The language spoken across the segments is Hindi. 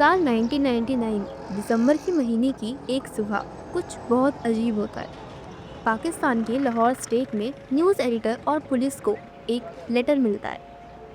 साल 1999 दिसंबर के महीने की एक सुबह कुछ बहुत अजीब होता है। पाकिस्तान के लाहौर स्टेट में न्यूज़ एडिटर और पुलिस को एक लेटर मिलता है।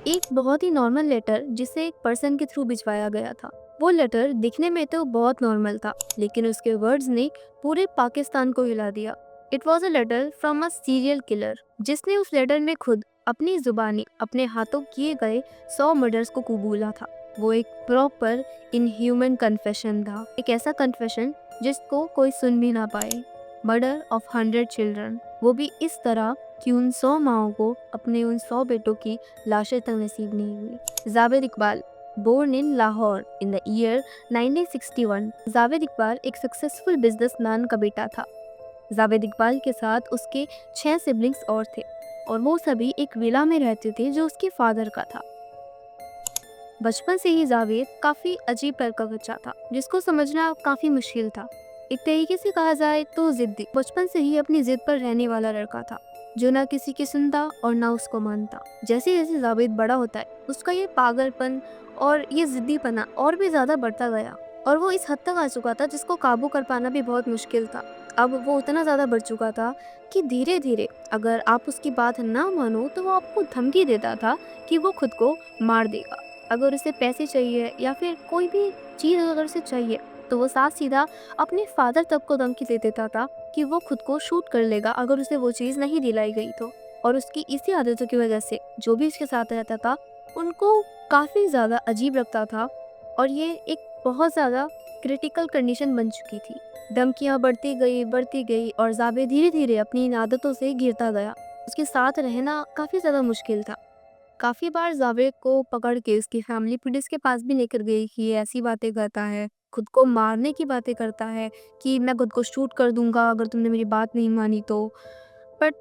एक बहुत ही नॉर्मल लेटर जिसे एक पर्सन के थ्रू भिजवाया गया था। वो लेटर दिखने में तो बहुत नॉर्मल था, लेकिन उसके वर्ड्स ने पूरे पाकिस्तान को हिला दिया। It was a letter from a serial killer, जिसने उस लेटर में खुद अपनी जुबानी अपने हाथों किए गए 100 मर्डर्स को कबूला था। वो एक प्रॉपर इनह्यूमन कन्फेशन था, एक ऐसा कन्फेशन जिसको कोई सुन भी ना पाए। मर्डर ऑफ 100 चिल्ड्रन, वो भी इस तरह कि उन 100 माओं को अपने उन 100 बेटों की लाशें तक नसीब नहीं हुई। Javed Iqbal, born in Lahore in the year 1961। Javed Iqbal एक सक्सेसफुल बिजनेसमैन का बेटा था। जावेद इकबाल के साथ उसके 6 सिबलिंग्स और थे, और वो सभी एक विला में रहते थे जो उसके फादर का था। बचपन से ही जावेद काफ़ी अजीब टाइप का बच्चा था, जिसको समझना काफ़ी मुश्किल था। एक तरीके से कहा जाए तो जिद्दी। बचपन से ही अपनी जिद पर रहने वाला लड़का था, जो ना किसी की सुनता और ना उसको मानता। जैसे जैसे जावेद बड़ा होता है, उसका ये पागलपन और ये जिद्दीपना और भी ज़्यादा बढ़ता गया, और वो इस हद तक आ चुका था जिसको काबू कर पाना भी बहुत मुश्किल था। अब वो उतना ज़्यादा बढ़ चुका था कि धीरे धीरे अगर आप उसकी बात ना मानो तो वो आपको धमकी देता था कि वो खुद को मार देगा। अगर उसे पैसे चाहिए या फिर कोई भी चीज़ अगर उसे चाहिए, तो वो साफ सीधा अपने फादर तक को धमकी दे देता था कि वो खुद को शूट कर लेगा अगर उसे वो चीज़ नहीं दिलाई गई तो। और उसकी इसी आदतों की वजह से जो भी उसके साथ रहता था, उनको काफ़ी ज़्यादा अजीब लगता था, और ये एक बहुत ज़्यादा क्रिटिकल कंडीशन बन चुकी थी। धमकियाँ बढ़ती गई और जावेद धीरे धीरे अपनी इन आदतों से गिरता गया। उसके साथ रहना काफ़ी ज़्यादा मुश्किल था। काफ़ी बार जावेद को पकड़ के उसकी फैमिली पुलिस के पास भी लेकर गई कि ये ऐसी बातें करता है, खुद को मारने की बातें करता है कि मैं खुद को शूट कर दूंगा अगर तुमने मेरी बात नहीं मानी तो। बट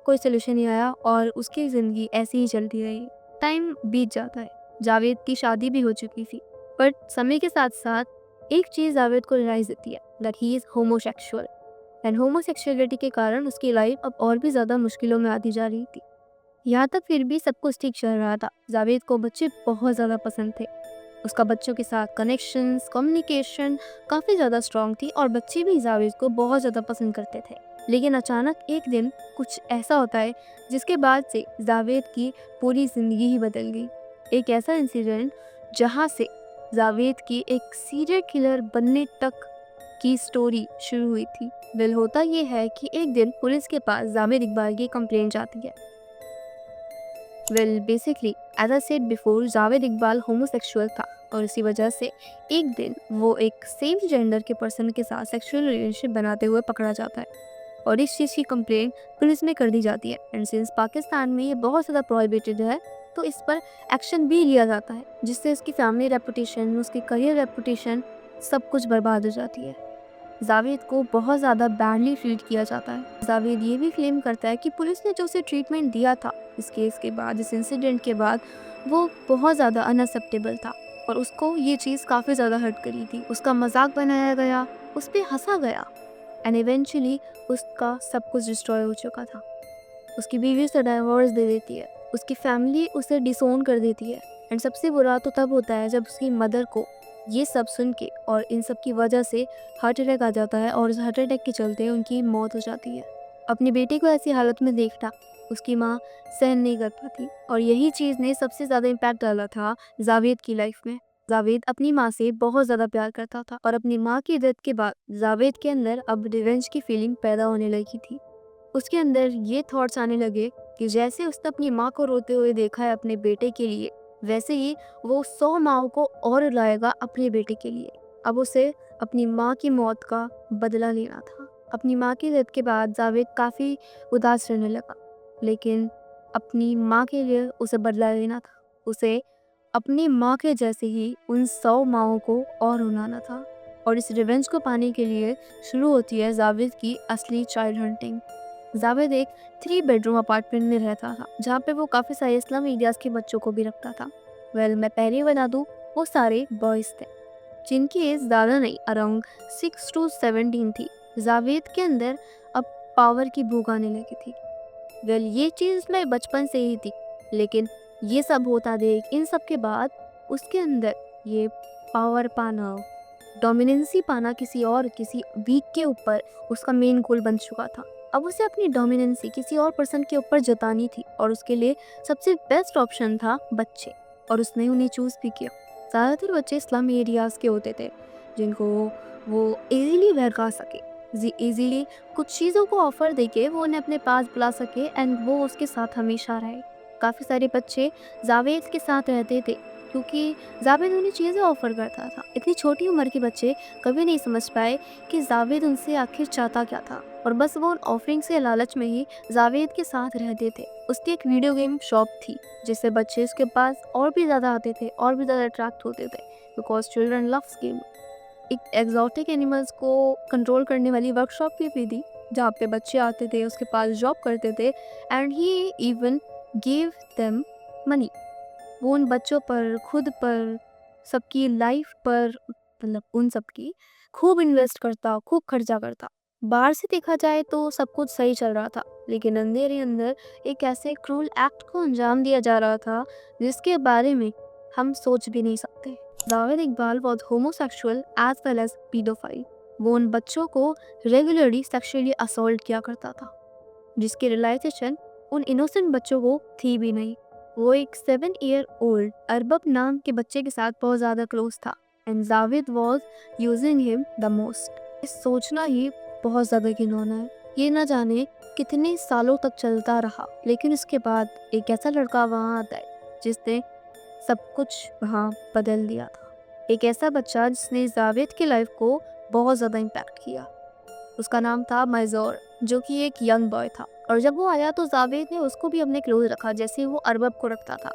कोई सोल्यूशन नहीं आया और उसकी ज़िंदगी ऐसी ही चलती रही। टाइम बीत जाता है। जावेद की शादी भी हो चुकी थी, बट समय के साथ साथ एक चीज़ जावेद को रियलाइज़ होती है, that he is homosexual. And homosexuality के कारण उसकी लाइफ अब और भी ज़्यादा मुश्किलों में आती जा रही थी। यहाँ तक फिर भी सब कुछ ठीक चल रहा था। जावेद को बच्चे बहुत ज़्यादा पसंद थे। उसका बच्चों के साथ कनेक्शंस, कम्युनिकेशन काफ़ी ज़्यादा स्ट्रॉन्ग थी, और बच्चे भी जावेद को बहुत ज़्यादा पसंद करते थे। लेकिन अचानक एक दिन कुछ ऐसा होता है जिसके बाद से जावेद की पूरी ज़िंदगी ही बदल गई। एक ऐसा इंसिडेंट जहाँ से जावेद की एक सीरियल किलर बनने तक की स्टोरी शुरू हुई थी। वेल, होता ये है कि एक दिन पुलिस के पास जावेद इकबाल की कंप्लेंट जाती है। Well basically, as I said before, Javed Iqbal homosexual था, और इसी वजह से एक दिन वो एक सेम जेंडर के पर्सन के साथ सेक्सुअल रिलेशनशिप बनाते हुए पकड़ा जाता है, और इस चीज़ की कंप्लेंट पुलिस में कर दी जाती है। एंड सिंस पाकिस्तान में ये बहुत ज़्यादा प्रोहिबिटेड है, तो इस पर एक्शन भी लिया जाता है, जिससे उसकी फैमिली रेपुटेशन, उसकी करियर रेपुटेशन सब कुछ बर्बाद हो जाती है। जावेद को बहुत ज़्यादा बैडली ट्रीट किया जाता है। जावेद ये भी क्लेम करता है कि पुलिस ने जो उसे ट्रीटमेंट दिया था इस केस के बाद, इस इंसिडेंट के बाद, वो बहुत ज़्यादा अनएक्सेप्टेबल था, और उसको ये चीज़ काफ़ी ज़्यादा हर्ट करी थी। उसका मजाक बनाया गया, उस पर हंसा गया, एंड इवेंचुअली उसका सब कुछ डिस्ट्रॉय हो चुका था। उसकी बीवी उसे डाइवोर्स दे देती है, उसकी फैमिली उसे डिसोन कर देती है, एंड सबसे बुरा तो तब होता है जब उसकी मदर को ये सब सुन के और इन सब की वजह से हार्ट अटैक आ जाता है, और उस हार्ट अटैक के चलते उनकी मौत हो जाती है। अपनी बेटे को ऐसी हालत में देखना उसकी माँ सहन नहीं कर पाती, और यही चीज़ ने सबसे ज़्यादा इम्पैक्ट डाला था जावेद की लाइफ में। जावेद अपनी माँ से बहुत ज़्यादा प्यार करता था, और अपनी माँ की डेथ के बाद जावेद के अंदर अब रिवेंज की फीलिंग पैदा होने लगी थी। उसके अंदर ये थॉट्स आने लगे कि जैसे उसने अपनी माँ को रोते हुए देखा है अपने बेटे के लिए, वैसे ही वो 100 माँओं को और लाएगा अपने बेटे के लिए। अब उसे अपनी माँ की मौत का बदला लेना था। अपनी माँ की डेथ के बाद जावेद काफ़ी उदास रहने लगा, लेकिन अपनी माँ के लिए उसे बदला लेना था। उसे अपनी माँ के जैसे ही उन 100 माँओं को और रुलाना था, और इस रिवेंज को पाने के लिए शुरू होती है जावेद की असली चाइल्ड हंटिंग। जावेद एक 3 बेडरूम अपार्टमेंट में रहता था, जहाँ पे वो काफ़ी सारे इस्लाम एरियाज़ के बच्चों को भी रखता था। वेल, मैं पहले ही बता दूँ, वो सारे बॉयज़ थे, जिनकी एज ज़्यादा नहीं, अराउंड 6 to 17 थी। जावेद के अंदर अब पावर की भूख आने लगी थी। वेल, ये चीज़ मैं बचपन से ही थी, लेकिन ये सब होता देख इन सब के बाद उसके अंदर ये पावर पाना, डोमिनेंसी पाना किसी वीक के ऊपर उसका मेन गोल बन चुका था। अब उसे अपनी डोमिनेंसी किसी और पर्सन के ऊपर जतानी थी और उसके लिए सबसे बेस्ट ऑप्शन था बच्चे, और उसने उन्हें चूज़ भी किया। ज़्यादातर बच्चे स्लम एरियाज़ के होते थे जिनको वो इजीली बहका सके, इजीली कुछ चीज़ों को ऑफ़र देके वो उन्हें अपने पास बुला सके एंड वो उसके साथ हमेशा रहे। काफ़ी सारे बच्चे जावेद के साथ रहते थे क्योंकि जावेद उन्हें चीज़ें ऑफ़र करता था। इतनी छोटी उम्र के बच्चे कभी नहीं समझ पाए कि जावेद उनसे आखिर चाहता क्या था, और बस वो उन ऑफरिंग से लालच में ही जावेद के साथ रहते थे। उसकी एक वीडियो गेम शॉप थी जिससे बच्चे उसके पास और भी ज़्यादा आते थे और भी ज़्यादा अट्रैक्ट होते थे, बिकॉज चिल्ड्रन लव्स गेम। एक एग्जॉटिक एनिमल्स को कंट्रोल करने वाली वर्कशॉप भी थी जहाँ पे बच्चे आते थे, उसके पास जॉब करते थे and he even give them money. वो उन बच्चों पर, खुद पर, सबकी लाइफ पर, मतलब उन सब की खूब इन्वेस्ट करता, खूब खर्चा करता। बाहर से देखा जाए तो सब कुछ सही चल रहा था, लेकिन अंदर ही अंदर एक ऐसे क्रूल एक्ट को अंजाम दिया जा रहा था जिसके बारे में हम सोच भी नहीं सकते। Javed Iqbal was homosexual as well as paedophile. वो उन बच्चों को रेगुलरली सेक्सुअली असॉल्ट किया करता था, जिसकी रियलाइजेशन उन इनोसेंट बच्चों को थी भी नहीं। वो एक 7 ईयर ओल्ड अरबब नाम के बच्चे के साथ बहुत ज़्यादा क्लोज था and Javed was using him the most. सोचना ही बहुत ज़्यादा घिनौना है। ये ना जाने कितने सालों तक चलता रहा, लेकिन उसके बाद एक ऐसा लड़का वहाँ आता है जिसने सब कुछ वहाँ बदल दिया था। एक ऐसा बच्चा जिसने जावेद की लाइफ को बहुत ज़्यादा इम्पैक्ट किया। उसका नाम था मैजोर, जो कि एक यंग बॉय था, और जब वो आया तो जावेद ने उसको भी अपने क्लोज रखा जैसे वो अरबब को रखता था।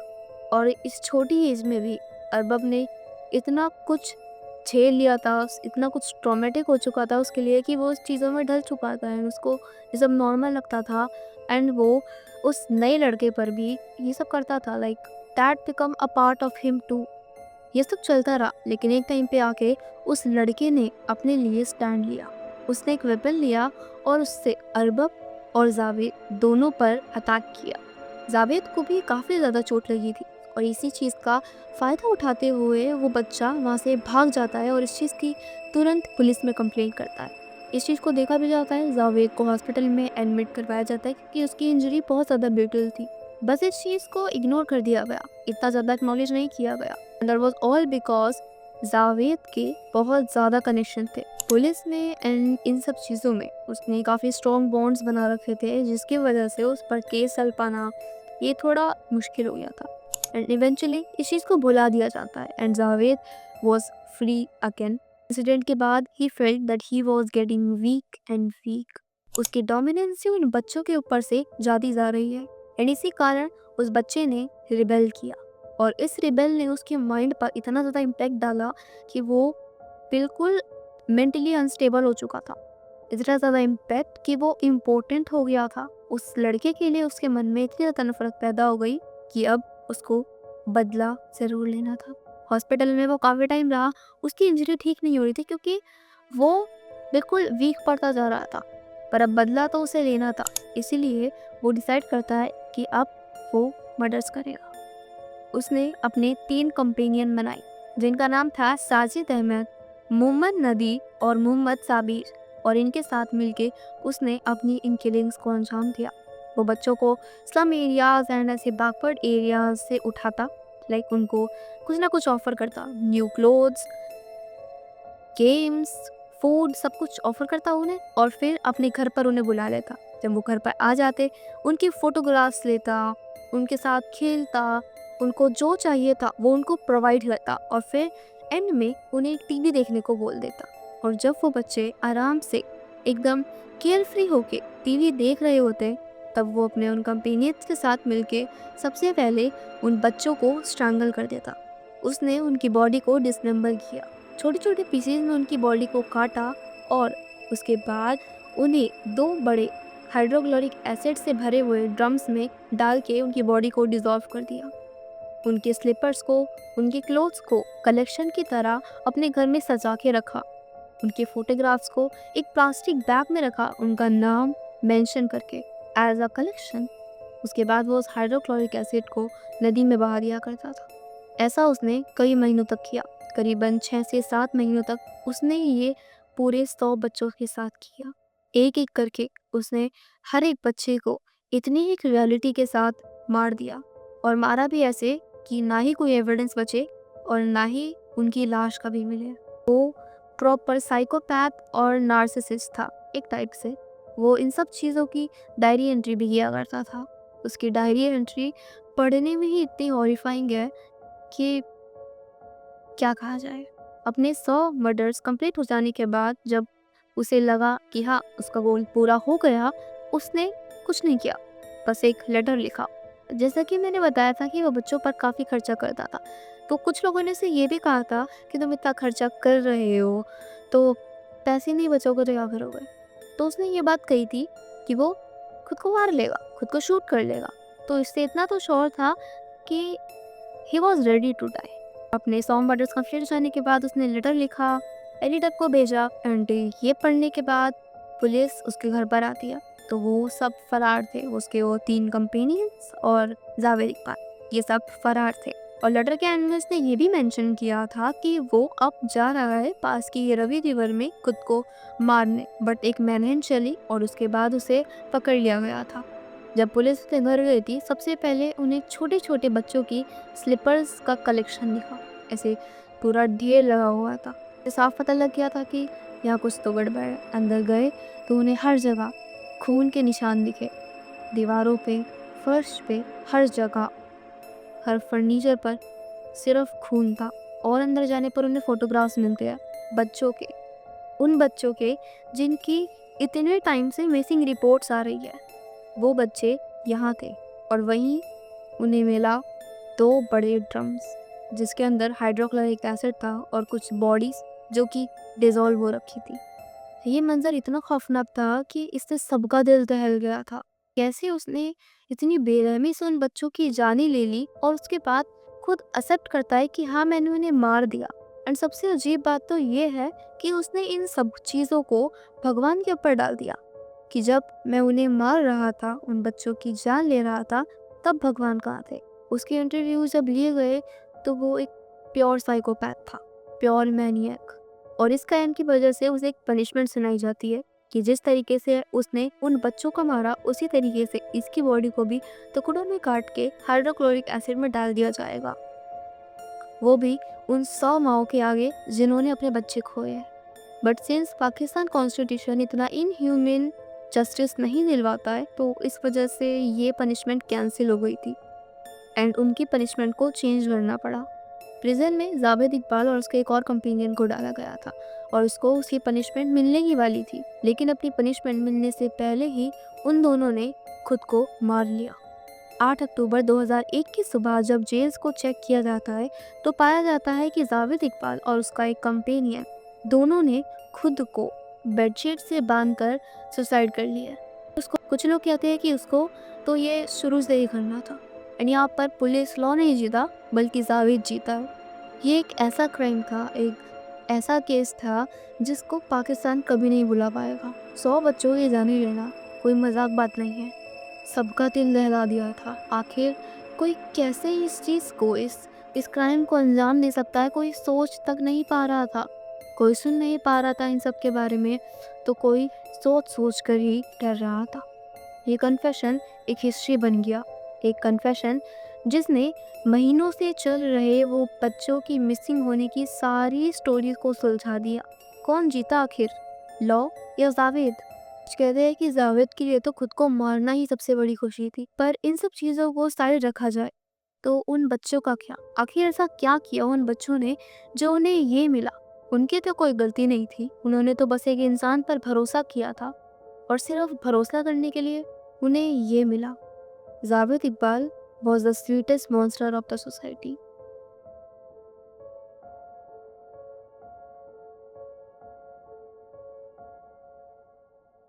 और इस छोटी एज में भी अरबब ने इतना कुछ झेल लिया था, इतना कुछ ट्रॉमेटिक हो चुका था उसके लिए कि वो उस चीज़ों में ढल चुका था एंड उसको ये सब नॉर्मल लगता था। एंड वो उस नए लड़के पर भी ये सब करता था, like that become a part of him too. ये सब चलता रहा, लेकिन एक टाइम पे आके उस लड़के ने अपने लिए स्टैंड लिया। उसने एक वेपन लिया और उससे अरबब और जावेद दोनों पर अटैक किया। जावेद को भी काफ़ी ज़्यादा चोट लगी थी और इसी चीज़ का फ़ायदा उठाते हुए वो बच्चा वहाँ से भाग जाता है और इस चीज़ की तुरंत पुलिस में कंप्लेंट करता है। इस चीज़ को देखा भी जाता है, जावेद को हॉस्पिटल में एडमिट करवाया जाता है क्योंकि उसकी इंजरी बहुत ज़्यादा ब्रिटल थी। बस इस चीज़ को इग्नोर कर दिया गया, इतना ज़्यादा एक्नॉलेज नहीं किया गया। And that was all because Javed के बहुत ज़्यादा कनेक्शन थे पुलिस में एंड इन सब चीज़ों में। उसने काफ़ी स्ट्रॉन्ग बॉन्ड्स बना रखे थे जिसकी वजह से उस पर केस चल पाना ये थोड़ा मुश्किल हो गया था। एंड इवेंचुअली इस चीज़ को भुला दिया जाता है and Javed was free again. Incident के बाद ही felt that he was getting weak and weak. उसकी डोमिनेंसी उन बच्चों के ऊपर से जाती जा रही है एंड इसी कारण उस बच्चे ने रिबेल किया, और इस रिबेल ने उसके माइंड पर इतना ज़्यादा इम्पैक्ट डाला कि वो बिल्कुल मेंटली अनस्टेबल हो चुका था। इतना ज़्यादा इम्पैक्ट कि वो इम्पोर्टेंट हो गया था। उस लड़के के लिए उसके मन में इतनी ज़्यादा नफरत पैदा हो गई कि अब उसको बदला ज़रूर लेना था। हॉस्पिटल में वो काफ़ी टाइम रहा, उसकी इंजरी ठीक नहीं हो रही थी क्योंकि वो बिल्कुल वीक पड़ता जा रहा था, पर अब बदला तो उसे लेना था। इसीलिए वो डिसाइड करता है कि अब वो मर्डर्स करेगा। उसने अपने 3 कंपेनियन बनाए जिनका नाम था साजिद अहमद, मोहम्मद नदी और मोहम्मद साबिर, और इनके साथ मिलके उसने अपनी इन किलिंग्स को अंजाम दिया। वो बच्चों को स्लम एरियाज एंड ऐसे बैकवर्ड एरियाज से उठाता, लाइक उनको कुछ ना कुछ ऑफर करता, न्यू क्लोथ्स, गेम्स, फूड, सब कुछ ऑफर करता उन्हें, और फिर अपने घर पर उन्हें बुला लेता। जब वो घर पर आ जाते उनकी फ़ोटोग्राफ्स लेता, उनके साथ खेलता, उनको जो चाहिए था वो उनको प्रोवाइड करता, और फिर एंड में उन्हें एक टीवी देखने को बोल देता। और जब वो बच्चे आराम से एकदम केयर फ्री होके टीवी देख रहे होते तब वो अपने उन कंपेनियंस के साथ मिलके सबसे पहले उन बच्चों को स्ट्रैंगल कर देता। उसने उनकी बॉडी को डिसमेंबर किया, छोटे छोटे पीसेज में उनकी बॉडी को काटा, और उसके बाद उन्हें 2 बड़े हाइड्रोक्लोरिक एसिड से भरे हुए ड्रम्स में डाल के उनकी बॉडी को डिसॉल्व कर दिया। उनके स्लीपर्स को, उनके क्लोथ्स को कलेक्शन की तरह अपने घर में सजा के रखा। उनके फोटोग्राफ्स को एक प्लास्टिक बैग में रखा, उनका नाम मेंशन करके एज अ कलेक्शन। उसके बाद वो उस हाइड्रोक्लोरिक एसिड को नदी में बहा दिया करता था। ऐसा उसने कई महीनों तक किया, करीबन 6 से 7 महीनों तक उसने ये पूरे 100 बच्चों के साथ किया। एक-एक करके उसने हर एक बच्चे को इतनी ही क्रूएलिटी के साथ मार दिया, और मारा भी ऐसे कि ना ही कोई एविडेंस बचे और ना ही उनकी लाश कभी मिले। वो प्रॉपर साइकोपैथ और नार्सिसिस्ट था एक टाइप से। वो इन सब चीज़ों की डायरी एंट्री भी किया करता था। उसकी डायरी एंट्री पढ़ने में ही इतनी हॉरिफाइंग है कि क्या कहा जाए। अपने 100 मर्डर्स कंप्लीट हो जाने के बाद जब उसे लगा कि हाँ, उसका गोल पूरा हो गया, उसने कुछ नहीं किया, बस एक लेटर लिखा। जैसा कि मैंने बताया था कि वो बच्चों पर काफ़ी खर्चा करता था, तो कुछ लोगों ने उसे ये भी कहा था कि तुम इतना खर्चा कर रहे हो, तो पैसे नहीं बचोगे तो क्या करोगे? तो उसने ये बात कही थी कि वो खुद को मार लेगा, खुद को शूट कर लेगा। तो इससे इतना तो श्योर था कि he was ready to die. अपने सॉन्ग मर्डर्स कंप्लीट हो जाने के बाद उसने लेटर लिखा, एडिटर को भेजा, एंड ये पढ़ने के बाद पुलिस उसके घर पर आती है। तो वो सब फरार थे, उसके वो 3 कंपेनियंस और जावेद इकबाल, ये सब फरार थे। और लेटर के एंड में उसने ये भी मेंशन किया था कि वो अब जा रहा है पास की रवि रिवर में खुद को मारने, बट एक मैनहंट चली और उसके बाद उसे पकड़ लिया गया था। जब पुलिस उसके घर गई थी, सबसे पहले उन्हें छोटे छोटे बच्चों की स्लीपर्स का कलेक्शन दिखा, ऐसे पूरा ढेर लगा हुआ था। ये साफ पता लग गया था कि यहाँ कुछ तो गड़बड़ है। अंदर गए तो उन्हें हर जगह खून के निशान दिखे, दीवारों पे, फर्श पे, हर जगह, हर फर्नीचर पर सिर्फ खून था। और अंदर जाने पर उन्हें फोटोग्राफ्स मिलते हैं बच्चों के, उन बच्चों के जिनकी इतने टाइम से मिसिंग रिपोर्ट्स आ रही है। वो बच्चे यहाँ थे, और वहीं उन्हें मिला 2 बड़े ड्रम्स जिसके अंदर हाइड्रोक्लोरिक एसिड था और कुछ बॉडीज जो कि डिज़ोल्व हो रखी थी। ये मंजर इतना खौफनाक था कि इससे सबका दिल दहल गया था। कैसे उसने इतनी बेरहमी से उन बच्चों की जानें ले ली और उसके बाद खुद एक्सेप्ट करता है कि हाँ, मैंने उन्हें मार दिया। एंड सबसे अजीब बात तो ये है कि उसने इन सब चीज़ों को भगवान के ऊपर डाल दिया कि जब मैं उन्हें मार रहा था, उन बच्चों की जान ले रहा था, तब भगवान कहाँ थे। उसके इंटरव्यू जब लिए गए तो वो एक प्योर साइकोपैथ था, प्योर मैनियक। और इस कायम की वजह से उसे एक पनिशमेंट सुनाई जाती है कि जिस तरीके से उसने उन बच्चों को मारा, उसी तरीके से इसकी बॉडी को भी टुकड़ों में काट के हाइड्रोक्लोरिक एसिड में डाल दिया जाएगा, वो भी उन 100 माओं के आगे जिन्होंने अपने बच्चे खोए हैं। बट सिंस पाकिस्तान कॉन्स्टिट्यूशन इतना इनह्यूमन जस्टिस नहीं दिलवाता है, तो इस वजह से ये पनिशमेंट कैंसिल हो गई थी एंड उनकी पनिशमेंट को चेंज करना पड़ा। प्रिजन में जावेद इकबाल और उसके एक और कंपेनियन को डाला गया था और उसको उसकी पनिशमेंट मिलने ही वाली थी, लेकिन अपनी पनिशमेंट मिलने से पहले ही उन दोनों ने खुद को मार लिया। 8 अक्टूबर 2001 की सुबह जब जेल्स को चेक किया जाता है तो पाया जाता है कि जावेद इकबाल और उसका एक कंपेनियन दोनों ने खुद को बेडशीट से बांधकर सुसाइड कर लिया। उसको कुछ लोग कहते हैं कि उसको तो ये शुरू से ही करना था, एंड यहाँ पर पुलिस लॉ नहीं जीता बल्कि जावेद जीता है। ये एक ऐसा क्राइम था, एक ऐसा केस था जिसको पाकिस्तान कभी नहीं भुला पाएगा। 100 बच्चों की जाने लेना कोई मजाक बात नहीं है, सबका दिल दहला दिया था। आखिर कोई कैसे इस चीज़ को, इस क्राइम को अंजाम दे सकता है, कोई सोच तक नहीं पा रहा था, कोई सुन नहीं पा रहा था इन सब के बारे में, तो कोई सोच सोच कर ही डर रहा था। ये कन्फेशन एक हिस्ट्री बन गया, एक कन्फेशन जिसने महीनों से चल रहे वो बच्चों की मिसिंग होने की सारी स्टोरी को सुलझा दिया। कौन जीता आखिर, लॉ या जावेद? कुछ कहते हैं कि जावेद के लिए तो खुद को मारना ही सबसे बड़ी खुशी थी, पर इन सब चीज़ों को साइड रखा जाए तो उन बच्चों का क्या? आखिर ऐसा क्या किया उन बच्चों ने जो उन्हें ये मिला? उनकी तो कोई गलती नहीं थी, उन्होंने तो बस एक इंसान पर भरोसा किया था और सिर्फ भरोसा करने के लिए उन्हें ये मिला। Javed Iqbal was the sweetest monster of the society.